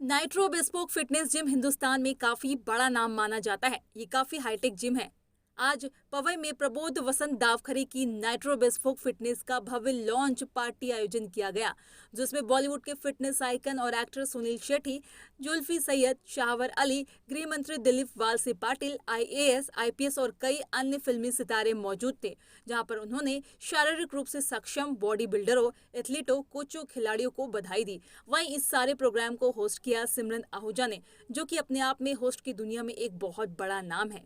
Nitro bespoke fitness gym Hindustan में काफी बड़ा नाम माना जाता है। ये काफी हाईटेक जिम है। आज पवई में प्रबोध वसंत दावखरे की नाइट्रो बेस्पोक फिटनेस का भव्य लॉन्च पार्टी आयोजन किया गया, जिसमें बॉलीवुड के फिटनेस आइकन और एक्टर सुनील शेट्टी, जुल्फी सैयद, शाहवर अली, गृह मंत्री दिलीप वालसी पाटिल, आईएएस, आईपीएस और कई अन्य फिल्मी सितारे मौजूद थे, जहां पर उन्होंने शारीरिक रूप से सक्षम बॉडी बिल्डरों, एथलीटों, कोचों, खिलाड़ियों को बधाई दी। वहीं इस सारे प्रोग्राम को होस्ट किया सिमरन आहूजा ने, जो कि अपने आप में होस्ट की दुनिया में एक बहुत बड़ा नाम है।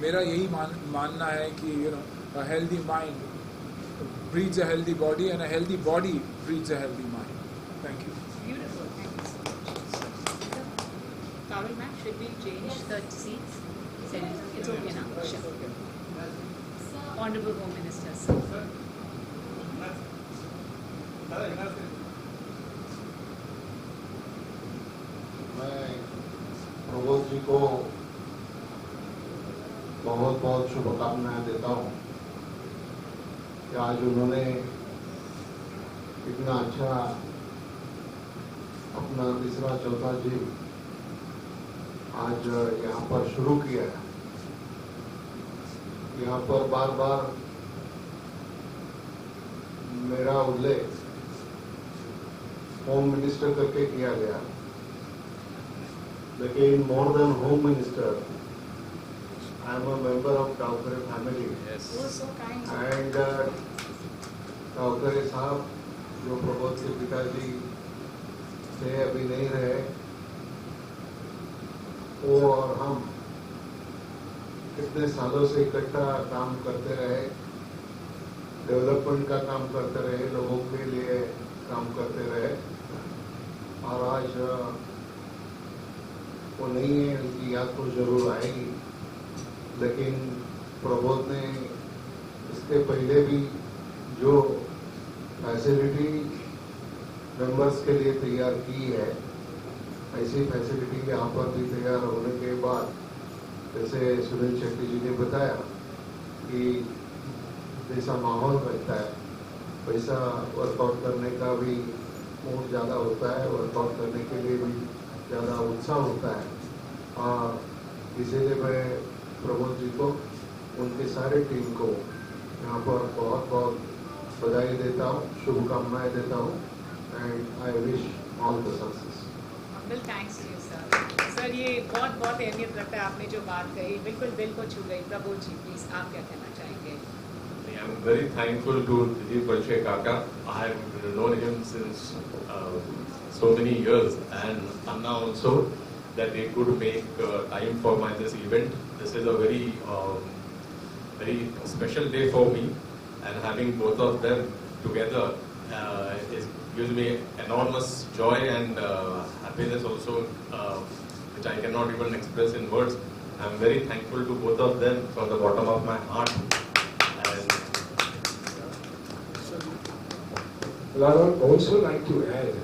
मेरा यही मानना है कि a healthy mind breeds a healthy body and a healthy body breeds a healthy mind. Thank you. Beautiful. Thank you so much. Towel ma'am, should we change the seats? It's okay now. Sure. Honorable Home Minister, sir. मैं प्रबोध जी को बहुत बहुत शुभकामनाएं देता हूँ कि आज उन्होंने इतना अच्छा अपना तीसरा चौथा जिम आज यहाँ पर शुरू किया है। यहाँ पर बार बार मेरा उल्लेख होम मिनिस्टर करके किया गया, लेकिन more than home minister I am a member of Davkare family. Yes. Oh, so kind. And Davkare साहब जो प्रबोध के पिताजी थे, अभी नहीं रहे, वो और हम कितने सालों से इकट्ठा काम करते रहे, डेवलपमेंट का काम करते रहे, लोगों के लिए काम करते रहे, और आज वो नहीं है, उनकी याद तो जरूर आएगी। लेकिन प्रबोध ने इसके पहले भी जो फैसिलिटी मेंबर्स के लिए तैयार की है, ऐसी फैसिलिटी यहाँ पर भी तैयार होने के बाद, जैसे सुनील शेट्टी जी ने बताया कि जैसा माहौल रहता है वैसा वर्कआउट करने का भी मूड ज़्यादा होता है, वर्कआउट करने के लिए भी ज़्यादा उत्साह होता है। और इसीलिए मैं प्रबोध जी को, उनके सारे टीम को यहाँ पर बहुत बहुत बधाई देता हूँ, शुभकामनाएं देता हूँ, and I wish all the success. Bill thanks to you sir. Sir ये बहुत बहुत अहमियत रखता है, आपने जो बात कही बिल्कुल दिल को छू गई। प्रबोध जी प्लीज आप क्या कहना चाहेंगे? I am very thankful to Dilip Walse Kaka. I have known him since so many years, and Anna also, that they could make time for this event. This is a very special day for me, and having both of them together is gives me enormous joy and happiness also, which I cannot even express in words. I'm very thankful to both of them from the bottom of my heart. And Well, I would also like to add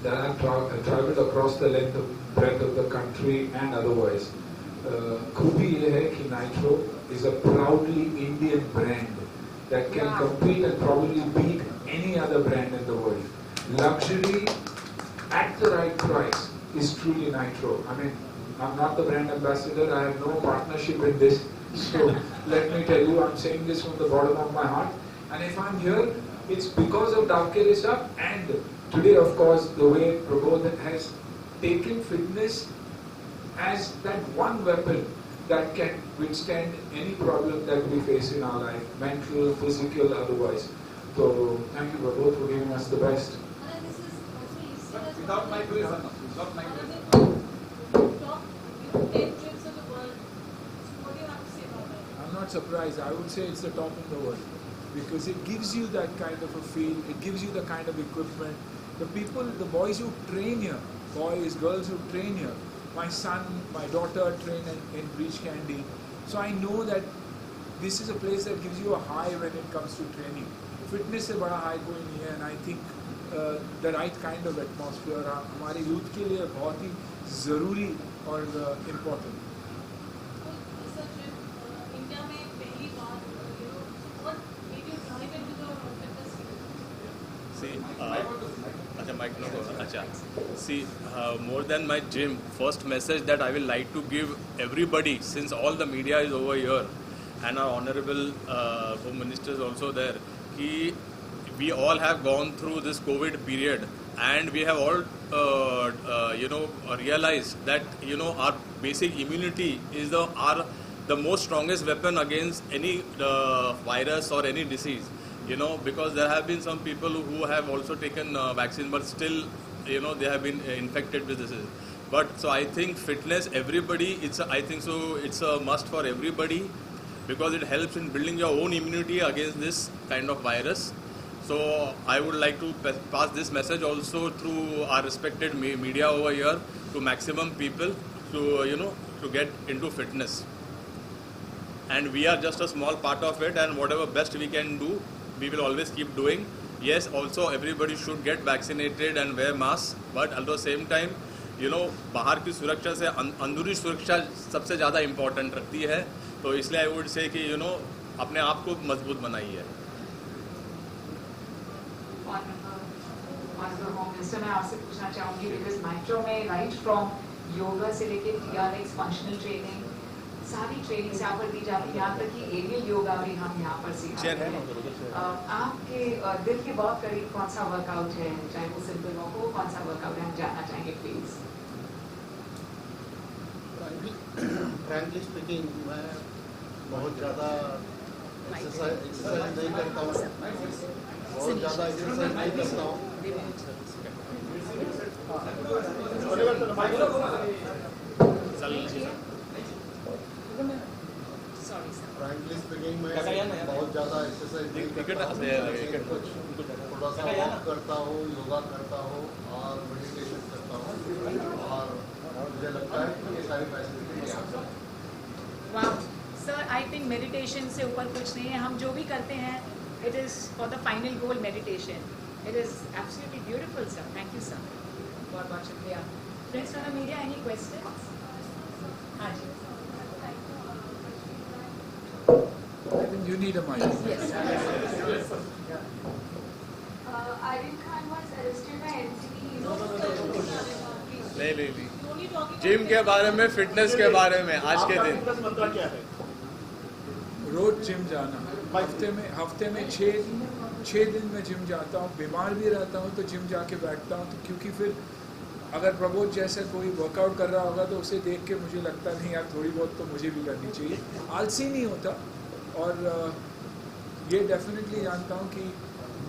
that I've traveled across the length and breadth of the country and otherwise. खूबी ये है कि Nitro is a proudly Indian brand that can compete and probably beat any other brand in the world. Luxury at the right price is truly Nitro. I mean, I'm not the brand ambassador. I have no partnership in this. So let me tell you, I'm saying this from the bottom of my heart. And if I'm here, it's because of Davkere Sir, and today, of course, the way Prabodh has taken fitness as that one weapon that can withstand any problem that we face in our life, mental, physical, otherwise. So thank you, Prabodh, for giving us the best. Without my tourism, without my I'm not surprised. I would say it's the top in the world because it gives you that kind of a feel. It gives you the kind of equipment. The people, the boys who train here, boys, girls who train here. My son, my daughter train in Breach Candy. So I know that this is a place that gives you a high when it comes to training. Fitness से बड़ा high कोई नहीं है, and I think the right kind of atmosphere हमारे youth के लिए बहुत ही ज़रूरी और important. See, more than my gym, first message that I will like to give everybody, since all the media is over here, and our honorable home minister is also there, कि we all have gone through this COVID period, and we have all, realized that our basic immunity is the most strongest weapon against any virus or any disease. Because there have been some people who have also taken vaccine, but still, they have been infected with this. But so I think fitness, everybody, I think so it's a must for everybody because it helps in building your own immunity against this kind of virus. So I would like to pass this message also through our respected media over here to maximum people to, to get into fitness. And we are just a small part of it, and whatever best we can do, we will always keep doing. Yes, also everybody should get vaccinated and wear masks, but at the same time, बाहर की सुरक्षा से अंदरूनी सुरक्षा सबसे ज़्यादा important रखती है. तो इसलिए आई वुड से कि अपने आप को मजबूत बनाइए. Honorable Home Minister, मैं आपसे पूछना चाहूँगी because Nitro में right from yoga से लेके TRX functional training सारी ट्रेनिंग यहाँ पर दी जाती है, यहाँ तक कि एरियल योगा भी हम यहाँ पर सिखाते हैं. आपके दिल के बहुत करीब कौन सा वर्कआउट है, चाहे वो सिंपल हो, कौन सा वर्कआउट है, हम जानना चाहेंगे प्लीज. फ्रैंकली स्पीकिंग, मैं बहुत ज़्यादा एक्सरसाइज नहीं करता हूँ, बहुत ज़्यादा एक्सरसाइज नहीं करता हूँ. Sorry sir. फ्रैंकली स्पीकिंग, मैं बहुत ज़्यादा एक्सरसाइज नहीं करता हूँ. थोड़ा सा वॉक करता हूँ, योगा करता हूँ और मेडिटेशन करता हूँ, और मुझे लगता है कि ये सारी फैसिलिटी यहाँ पर. वाह सर, आई थिंक मेडिटेशन से ऊपर कुछ नहीं है. हम जो भी करते हैं, it is for the final goal meditation. It is absolutely beautiful sir. Thank you sir, बहुत बहुत शुक्रिया. Friends from the media, any question? हाँ जी. I think you need a mic. Yes. Aryan Khan was arrested by NCB. नहीं. Gym के बारे में, fitness के बारे में आज के दिन रोज जिम जाना. हफ्ते में 6 दिन में जिम जाता हूँ. बीमार भी रहता हूँ तो जिम जाके बैठता हूँ, तो क्योंकि फिर अगर प्रबोध जैसा कोई वर्कआउट कर रहा होगा तो उसे देख के मुझे लगता नहीं यार थोड़ी बहुत तो मुझे भी करनी चाहिए. आलसी नहीं होता. और ये डेफिनेटली जानता हूँ कि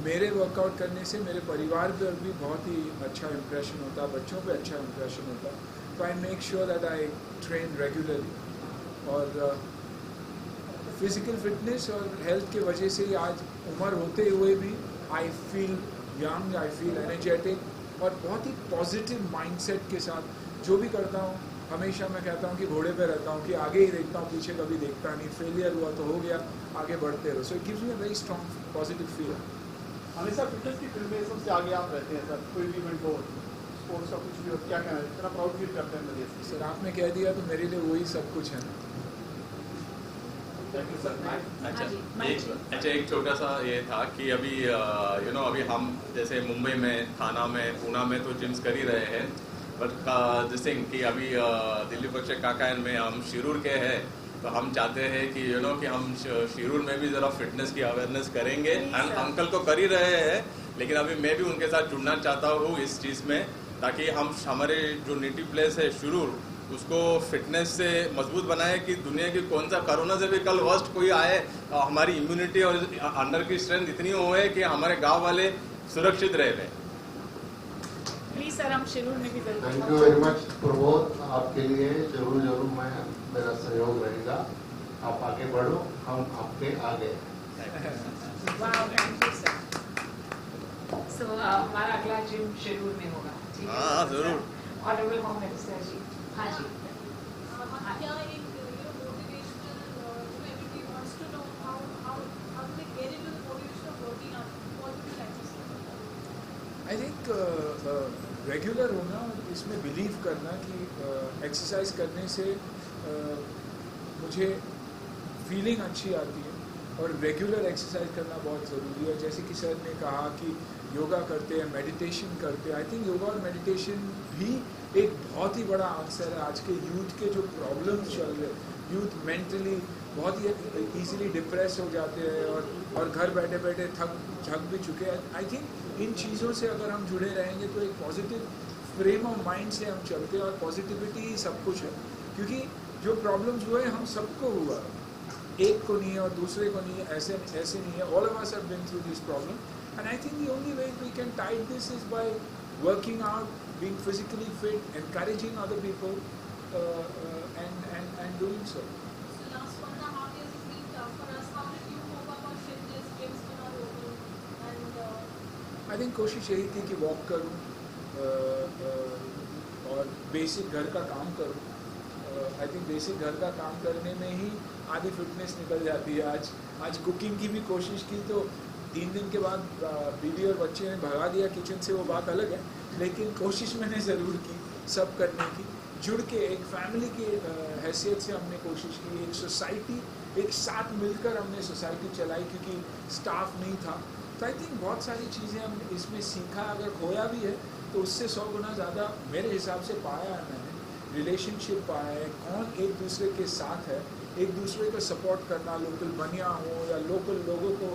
मेरे वर्कआउट करने से मेरे परिवार पर भी बहुत ही अच्छा इम्प्रेशन होता है, बच्चों पे अच्छा इम्प्रेशन होता है. तो I make sure that I train regularly. और फिज़िकल फिटनेस और हेल्थ की वजह से ही आज उम्र होते हुए भी I feel young, I feel energetic और बहुत ही पॉजिटिव माइंडसेट के साथ जो भी करता हूँ हमेशा मैं कहता हूँ कि घोड़े पे रहता हूँ कि आगे ही देखता हूँ, पीछे कभी देखता नहीं, फेलियर हुआ तो हो गया, आगे बढ़ते रहो. So it gives me a very strong positive feel. हमेशा फिटनेस की फील्ड में सबसे आगे आप रहते हैं सर, कोई भी इवेंट हो, स्पोर्ट्स का कुछ भी हो, क्या कहना है, इतना प्राउड फील करते हैं मेरे से. सर आपने कह दिया तो मेरे लिए वही सब कुछ है. Thank you sir. अच्छा एक छोटा सा ये था कि अभी अभी हम जैसे मुंबई में, थाना में, पूना में तो जिम्स कर ही रहे हैं, बट दिस थिंग कि अभी दिल्ली पक्ष काकायन में हम शिरूर के हैं, तो हम चाहते हैं कि कि हम शिरूर में भी ज़रा फिटनेस की अवेयरनेस करेंगे. एंड अंकल तो कर ही रहे हैं, लेकिन अभी मैं भी उनके साथ जुड़ना चाहता हूँ इस चीज़ में, ताकि हम हमारे जो नेटिव प्लेस है शिरूर, उसको फिटनेस से मजबूत बनाए कि दुनिया की कौन सा कोरोना से भी कल वर्स्ट कोई आए, हमारी इम्यूनिटी और अंडर की स्ट्रेंथ इतनी हो है कि हमारे गांव वाले सुरक्षित रहे. प्लीज सर, हम शिरूर में भी जरूर. Thank you very much Prabodh, आपके लिए जरूर जरूर मेरा सहयोग रहेगा. आप आगे बढ़ो, हम आपके आगे हैं. Wow, thank you sir. So हमारा अगला जिम शिरूर में होगा. ठीक है? हाँ, जरूर. ऑनरेबल होम मिनिस्टर जी. हाँ जी. क्या एक motivational everybody wants to know how they get into the motivation of working out. What would you like to say? I think regular होना, इसमें बिलीव करना कि एक्सरसाइज करने से मुझे फीलिंग अच्छी आती है और रेगुलर एक्सरसाइज करना बहुत ज़रूरी है. जैसे कि सर ने कहा कि योगा करते हैं, मेडिटेशन करते हैं. आई थिंक योगा और मेडिटेशन भी एक बहुत ही बड़ा आंसर है आज के यूथ के जो प्रॉब्लम्स चल रहे हैं. यूथ मेंटली बहुत ही इजीली डिप्रेस हो जाते हैं और घर बैठे बैठे थक भी चुके हैं. आई थिंक इन चीज़ों से अगर हम जुड़े रहेंगे तो एक पॉजिटिव फ्रेम ऑफ माइंड से हम चलते हैं, और पॉजिटिविटी ही सब कुछ है. क्योंकि जो प्रॉब्लम्स हुए हम सबको हुआ, एक को नहीं है और दूसरे को नहीं है, ऐसे नहीं है. All of us have been through this problem, and I think the only way we can tide this is by working out, being physically fit, encouraging other people, and doing so. So last 1.5 years has been tough for us. How did you cope up on fitness? Gyms were not open, and I think कोशिश यही थी कि walk करूं और basic घर का काम करूं. आई थिंक बेसिक घर का काम करने में ही आधी फिटनेस निकल जाती है. आज कुकिंग की भी कोशिश की तो 3 दिन के बाद बीवी और बच्चे ने भगा दिया किचन से, वो बात अलग है, लेकिन कोशिश मैंने ज़रूर की सब करने की. जुड़ के एक फैमिली की हैसियत से हमने कोशिश की, एक सोसाइटी, एक साथ मिलकर हमने सोसाइटी चलाई क्योंकि स्टाफ नहीं था. तो आई थिंक बहुत सारी चीज़ें हम इसमें सीखा. अगर खोया भी है तो उससे 100 गुना ज़्यादा मेरे हिसाब से पाया है मैंने. रिलेशनशिप पाया है, कौन एक दूसरे के साथ है, एक दूसरे को सपोर्ट करना, लोकल बनिया हो या लोकल लोगों को,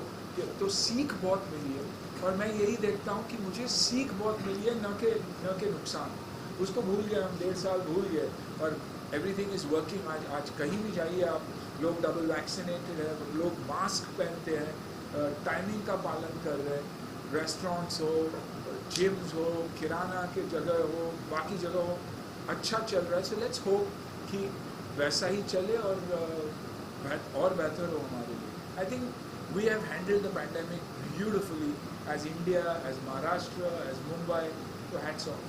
तो सीख बहुत मिली है. और मैं यही देखता हूँ कि मुझे सीख बहुत मिली है, न के नुकसान. उसको भूल गए हम, 1.5 साल भूल गए और एवरीथिंग इज़ वर्किंग. आज कहीं भी जाइए आप, लोग डबल वैक्सीनेटेड है, लोग मास्क पहनते हैं, टाइमिंग का पालन कर रहे हैं. रेस्टोरेंट्स हो, जिम्स हो, किराना के जगह हो, बाकी जगह हो, अच्छा चल रहा है. सो लेट्स होप कि वैसा ही चले और बेहतर हो हमारे लिए. I think we have handled the pandemic beautifully as India, as Maharashtra, as Mumbai. So hats off.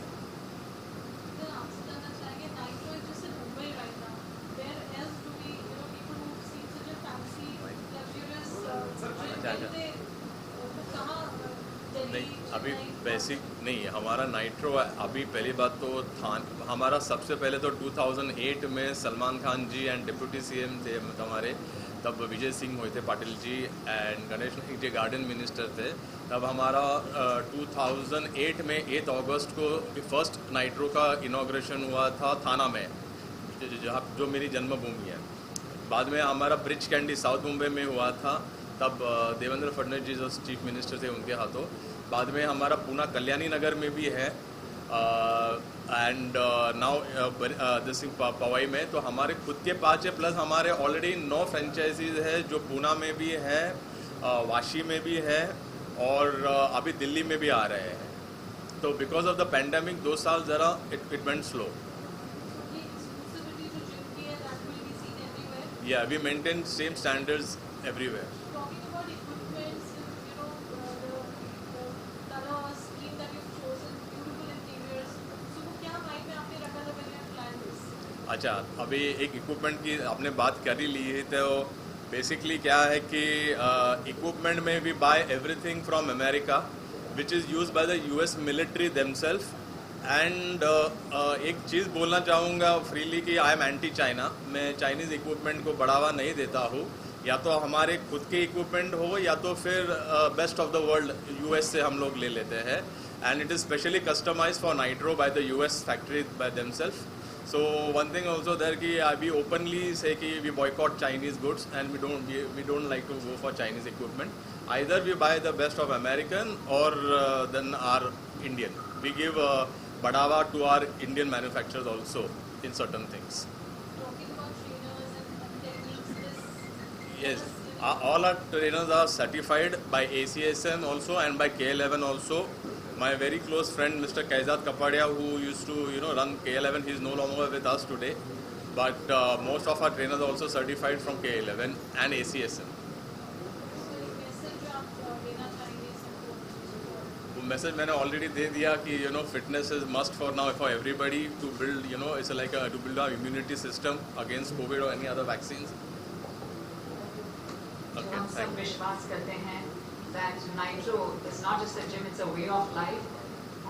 then आपसे जानना चाहेंगे, Nitro is just in Mumbai right now. Where else do we, people who see such a fancy, luxurious gym, कहाँ, दिल्ली, नहीं, अभी Chennai? Basic नहीं, हमारा nitro अभी पहली बात तो हमारा सबसे पहले तो 2008 में Salman Khan ji and deputy CM थे हमारे, तब विजय सिंह हुए थे Patil ji, and Ganesh Naik ji garden minister थे. तब हमारा 2008 में 8 अगस्त को फर्स्ट नाइट्रो का इनॉग्रेशन हुआ था थाना में, जहाँ जो मेरी जन्मभूमि है. बाद में हमारा ब्रिज कैंडी साउथ मुंबई में हुआ था, तब देवेंद्र फडणवीस जी जो चीफ मिनिस्टर थे उनके हाथों. बाद में हमारा पूना कल्याणी नगर में भी है, एंड नाउ दिस पवई में. तो हमारे खुद के 5 है, प्लस हमारे ऑलरेडी 9 फ्रेंचाइजीज है जो पूना में भी है, वाशी में भी है, और अभी दिल्ली में भी आ रहे हैं. तो बिकॉज ऑफ द पैंडेमिक 2 साल ज़रा इट वेंट स्लो. ये exclusivity जो gym की है, that will be seen everywhere. या we maintain same standards everywhere. Talking about equipments, the colors, अच्छा, अभी एक इक्विपमेंट की आपने बात कर ही ली है, तो बेसिकली क्या है कि इक्विपमेंट में we buy everything from America which is use by the US military themself and एक चीज़ बोलना चाहूँगा फ्रीली कि आई एम एंटी चाइना। मैं चाइनीज़ इक्विपमेंट को बढ़ावा नहीं देता हूँ, या तो हमारे खुद के इक्विपमेंट हो या तो फिर best of the world US से हम लोग ले लेते हैं, and it is specially customize for Nitro by the US factory by themself. So one thing also there कि we openly say कि we boycott Chinese goods and we don't like to go for Chinese equipment. Either we buy the best of American or then our Indian. We give बढ़ावा to our Indian manufacturers also in certain things. Talking about trainers and techniques, Yes, all our trainers are certified by ACSM also and by K11 also. My very close friend Mr. Kaizad Kapadia, who used to run K11, he is no longer with us today, but most of our trainers are also certified from K11 and ACSM. so एक message जो आप देना चाहेंगे सबको? वो message मैंने already दे दिया कि fitness is must for now for everybody to build it's like to build our immunity system against Covid और एनी अदर वैक्सीन्स. जो हम सब विश्वास करते हैं that Nitro is not just a gym, it's a way of life.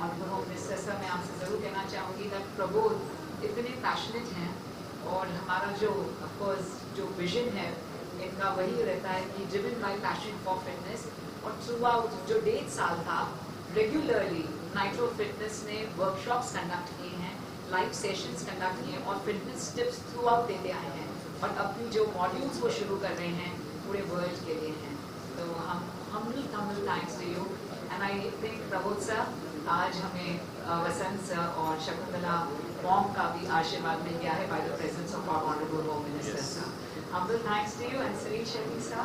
On the home minister sir, मैं आपसे ज़रूर कहना चाहूँगी that प्रबोध इतने पैशनेट हैं और हमारा जो of course जो विजन है इनका वही रहता है कि driven by passion for fitness. और throughout जो 1.5 साल था रेगुलरली नाइट्रो फिटनेस ने वर्कशॉप्स कंडक्ट किए हैं, लाइव सेशंस कंडक्ट किए हैं और फिटनेस टिप्स थ्रू आउट देते आए हैं, और अपनी जो मॉड्यूल्स वो शुरू कर रहे हैं पूरे वर्ल्ड के लिए हैं. तो हम humble thanks to you, and I think Prabodh sir आज हमें वसंत सर और शकुंतला मॉम का भी आशीर्वाद मिल गया है by the presence of our honorable home minister. Yes. Humble thanks to you and Sri Shetty sir.